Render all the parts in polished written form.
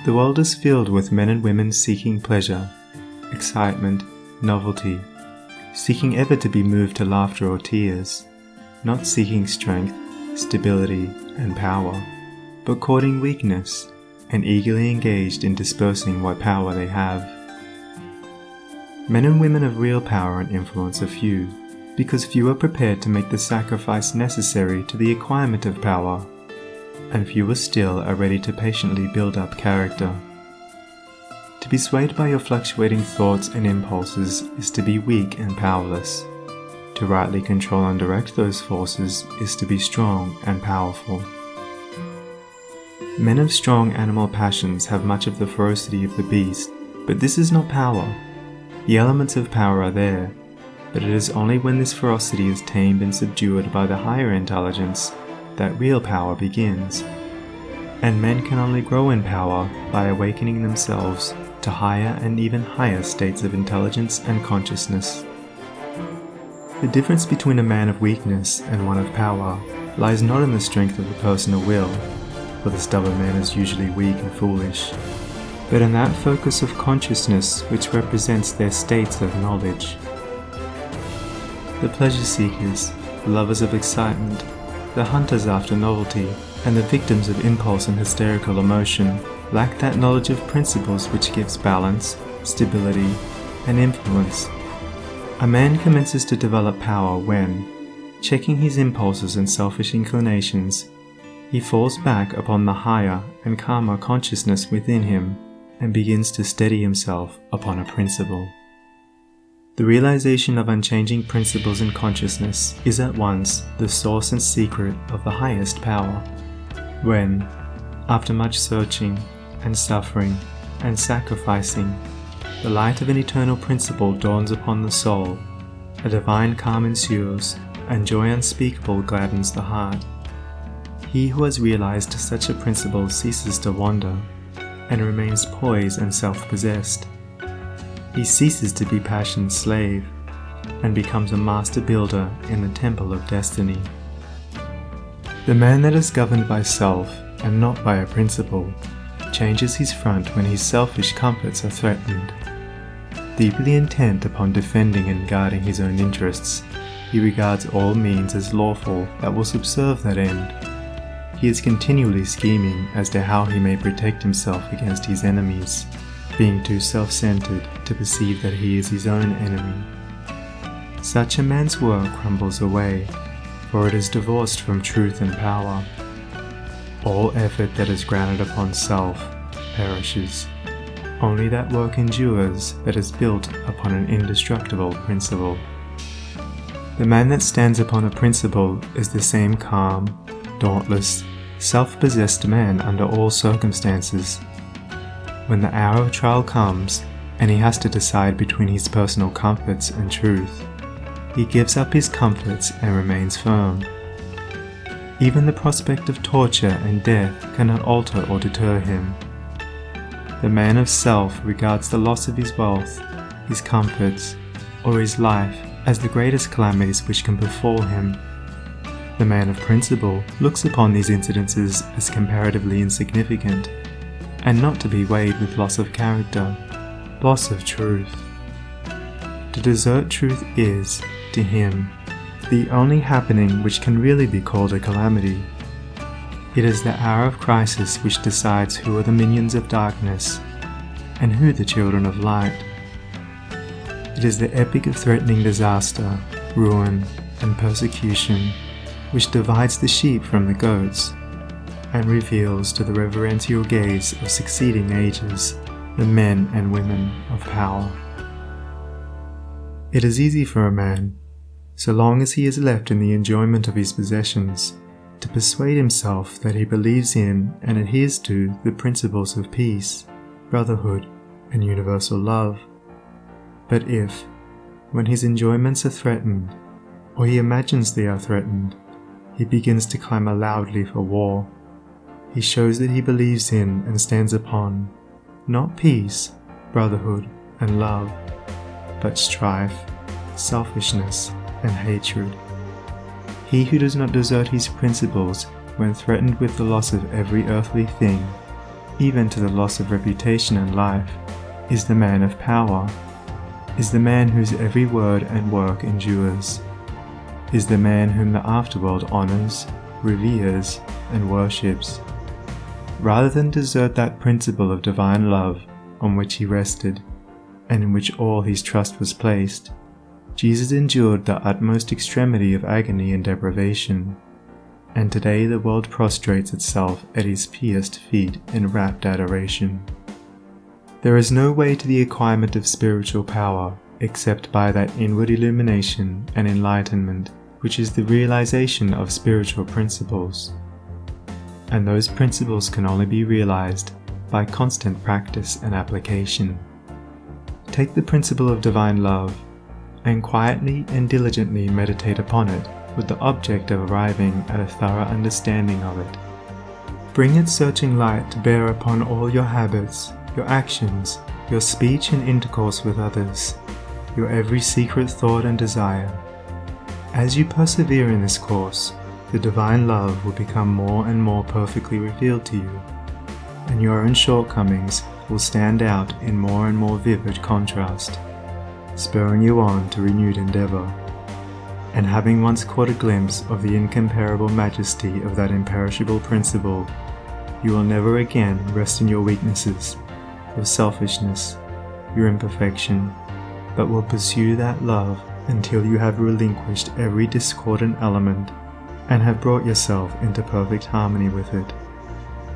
The world is filled with men and women seeking pleasure, excitement, novelty, seeking ever to be moved to laughter or tears, not seeking strength, stability, and power, but courting weakness and eagerly engaged in dispersing what power they have. Men and women of real power and influence are few, because few are prepared to make the sacrifice necessary to the acquirement of power, and fewer still are ready to patiently build up character. To be swayed by your fluctuating thoughts and impulses is to be weak and powerless. To rightly control and direct those forces is to be strong and powerful. Men of strong animal passions have much of the ferocity of the beast, but this is not power. The elements of power are there, but it is only when this ferocity is tamed and subdued by the higher intelligence that real power begins. And men can only grow in power by awakening themselves to higher and even higher states of intelligence and consciousness. The difference between a man of weakness and one of power lies not in the strength of the personal will, for the stubborn man is usually weak and foolish, but in that focus of consciousness which represents their states of knowledge. The pleasure seekers, the lovers of excitement, the hunters after novelty, and the victims of impulse and hysterical emotion lack that knowledge of principles which gives balance, stability, and influence. A man commences to develop power when, checking his impulses and selfish inclinations, he falls back upon the higher and calmer consciousness within him and begins to steady himself upon a principle. The realization of unchanging principles in consciousness is at once the source and secret of the highest power. When, after much searching and suffering and sacrificing, the light of an eternal principle dawns upon the soul, a divine calm ensues, and joy unspeakable gladdens the heart. He who has realized such a principle ceases to wander, and remains poised and self-possessed. He ceases to be passion's slave, and becomes a master builder in the temple of destiny. The man that is governed by self, and not by a principle, changes his front when his selfish comforts are threatened. Deeply intent upon defending and guarding his own interests, he regards all means as lawful that will subserve that end. He is continually scheming as to how he may protect himself against his enemies, being too self-centered to perceive that he is his own enemy. Such a man's work crumbles away, for it is divorced from truth and power. All effort that is grounded upon self perishes. Only that work endures that is built upon an indestructible principle. The man that stands upon a principle is the same calm, dauntless, self-possessed man under all circumstances. When the hour of trial comes, and he has to decide between his personal comforts and truth, he gives up his comforts and remains firm. Even the prospect of torture and death cannot alter or deter him. The man of self regards the loss of his wealth, his comforts, or his life as the greatest calamities which can befall him. The man of principle looks upon these incidences as comparatively insignificant, and not to be weighed with loss of character, loss of truth. To desert truth is, to him, the only happening which can really be called a calamity. It is the hour of crisis which decides who are the minions of darkness, and who the children of light. It is the epic of threatening disaster, ruin, and persecution which divides the sheep from the goats, and reveals to the reverential gaze of succeeding ages the men and women of power. It is easy for a man, so long as he is left in the enjoyment of his possessions, to persuade himself that he believes in and adheres to the principles of peace, brotherhood, and universal love. But if, when his enjoyments are threatened, or he imagines they are threatened, he begins to clamor loudly for war, he shows that he believes in and stands upon, not peace, brotherhood, and love, but strife, selfishness, and hatred. He who does not desert his principles when threatened with the loss of every earthly thing, even to the loss of reputation and life, is the man of power, is the man whose every word and work endures, is the man whom the afterworld honors, reveres, and worships. Rather than desert that principle of divine love on which he rested, and in which all his trust was placed, Jesus endured the utmost extremity of agony and deprivation, and today the world prostrates itself at his pierced feet in rapt adoration. There is no way to the acquirement of spiritual power except by that inward illumination and enlightenment which is the realization of spiritual principles. And those principles can only be realized by constant practice and application. Take the principle of divine love and quietly and diligently meditate upon it with the object of arriving at a thorough understanding of it. Bring its searching light to bear upon all your habits, your actions, your speech and intercourse with others, your every secret thought and desire. As you persevere in this course, the divine love will become more and more perfectly revealed to you, and your own shortcomings will stand out in more and more vivid contrast, spurring you on to renewed endeavor. And having once caught a glimpse of the incomparable majesty of that imperishable principle, you will never again rest in your weaknesses, your selfishness, your imperfection, but will pursue that love until you have relinquished every discordant element and have brought yourself into perfect harmony with it.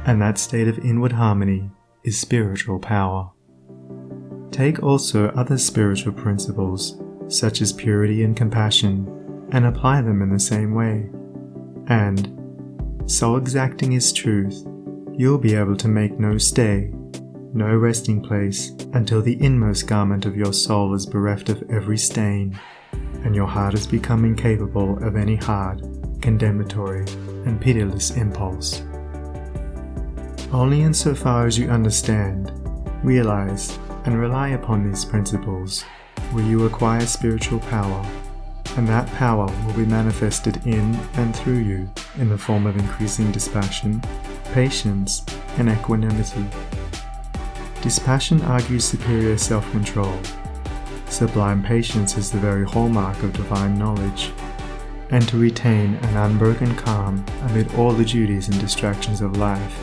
And that state of inward harmony is spiritual power. Take also other spiritual principles, such as purity and compassion, and apply them in the same way. And, so exacting is truth, you'll be able to make no stay, no resting place, until the inmost garment of your soul is bereft of every stain, and your heart has become incapable of any hard, condemnatory, and pitiless impulse. Only insofar as you understand, realize, and rely upon these principles will you acquire spiritual power, and that power will be manifested in and through you in the form of increasing dispassion, patience, and equanimity. Dispassion argues superior self-control. Sublime patience is the very hallmark of divine knowledge, and to retain an unbroken calm amid all the duties and distractions of life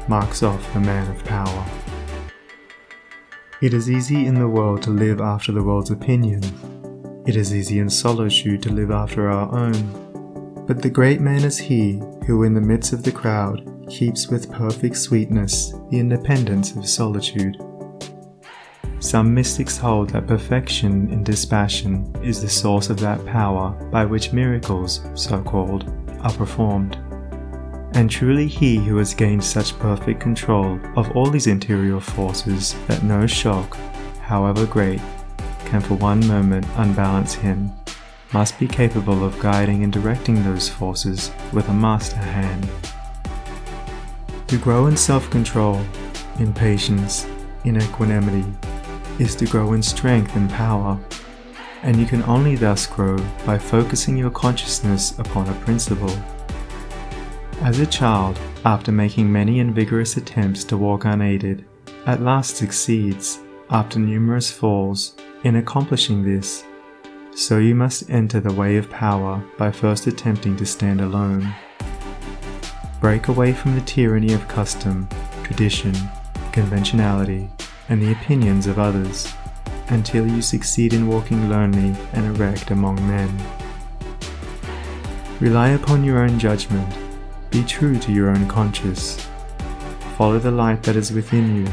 marks off the man of power. It is easy in the world to live after the world's opinion. It is easy in solitude to live after our own. But the great man is he who in the midst of the crowd keeps with perfect sweetness the independence of solitude. Some mystics hold that perfection in dispassion is the source of that power by which miracles, so-called, are performed. And truly he who has gained such perfect control of all his interior forces that no shock, however great, can for one moment unbalance him, must be capable of guiding and directing those forces with a master hand. To grow in self-control, in patience, in equanimity, is to grow in strength and power, and you can only thus grow by focusing your consciousness upon a principle. As a child, after making many and vigorous attempts to walk unaided, at last succeeds, after numerous falls, in accomplishing this, so you must enter the way of power by first attempting to stand alone. Break away from the tyranny of custom, tradition, conventionality, and the opinions of others, until you succeed in walking lonely and erect among men. Rely upon your own judgment. Be true to your own conscience. Follow the light that is within you.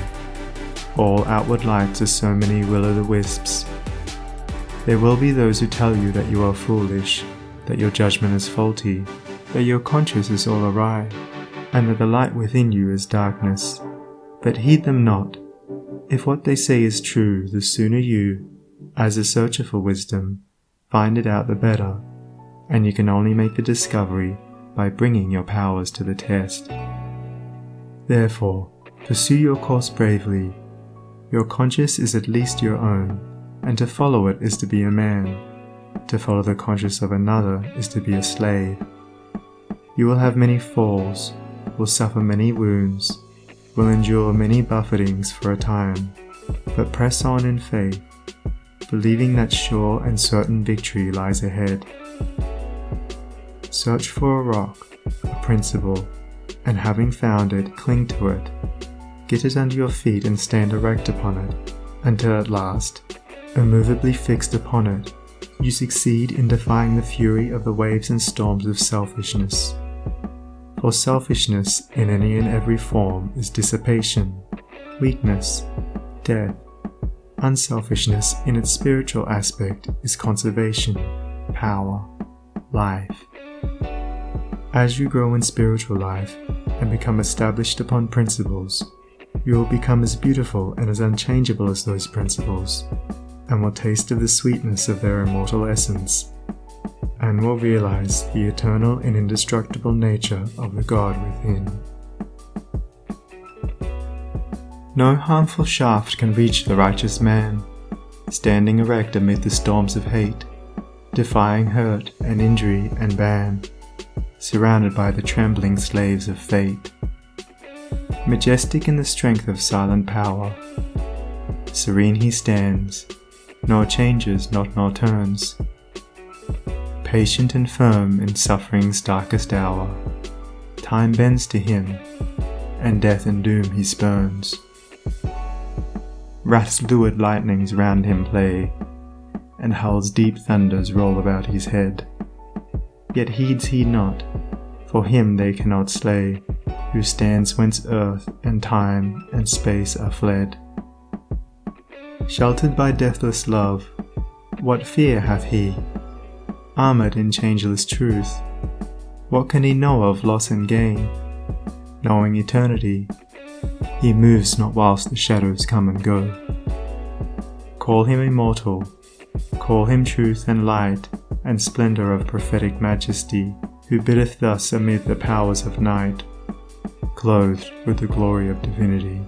All outward lights are so many will-o'-the-wisps. There will be those who tell you that you are foolish, that your judgment is faulty, that your conscience is all awry, and that the light within you is darkness. But heed them not. If what they say is true, the sooner you, as a searcher for wisdom, find it out the better, and you can only make the discovery by bringing your powers to the test. Therefore, pursue your course bravely. Your conscience is at least your own, and to follow it is to be a man. To follow the conscience of another is to be a slave. You will have many falls, will suffer many wounds, will endure many buffetings for a time, but press on in faith, believing that sure and certain victory lies ahead. Search for a rock, a principle, and having found it, cling to it. Get it under your feet and stand erect upon it, until at last, immovably fixed upon it, you succeed in defying the fury of the waves and storms of selfishness. For selfishness in any and every form is dissipation, weakness, death. Unselfishness in its spiritual aspect is conservation, power, life. As you grow in spiritual life and become established upon principles, you will become as beautiful and as unchangeable as those principles, and will taste of the sweetness of their immortal essence, and will realize the eternal and indestructible nature of the God within. No harmful shaft can reach the righteous man, standing erect amid the storms of hate, defying hurt and injury and ban, surrounded by the trembling slaves of fate. Majestic in the strength of silent power, serene he stands, nor changes not nor turns, patient and firm in suffering's darkest hour. Time bends to him, and death and doom he spurns. Wrath's lurid lightnings round him play, and hell's deep thunders roll about his head. Yet heeds he not, for him they cannot slay, who stands whence earth and time and space are fled. Sheltered by deathless love, what fear hath he? Armoured in changeless truth, what can he know of loss and gain? Knowing eternity, he moves not whilst the shadows come and go. Call him immortal, call him truth and light and splendour of prophetic majesty, who biddeth thus amid the powers of night, clothed with the glory of divinity.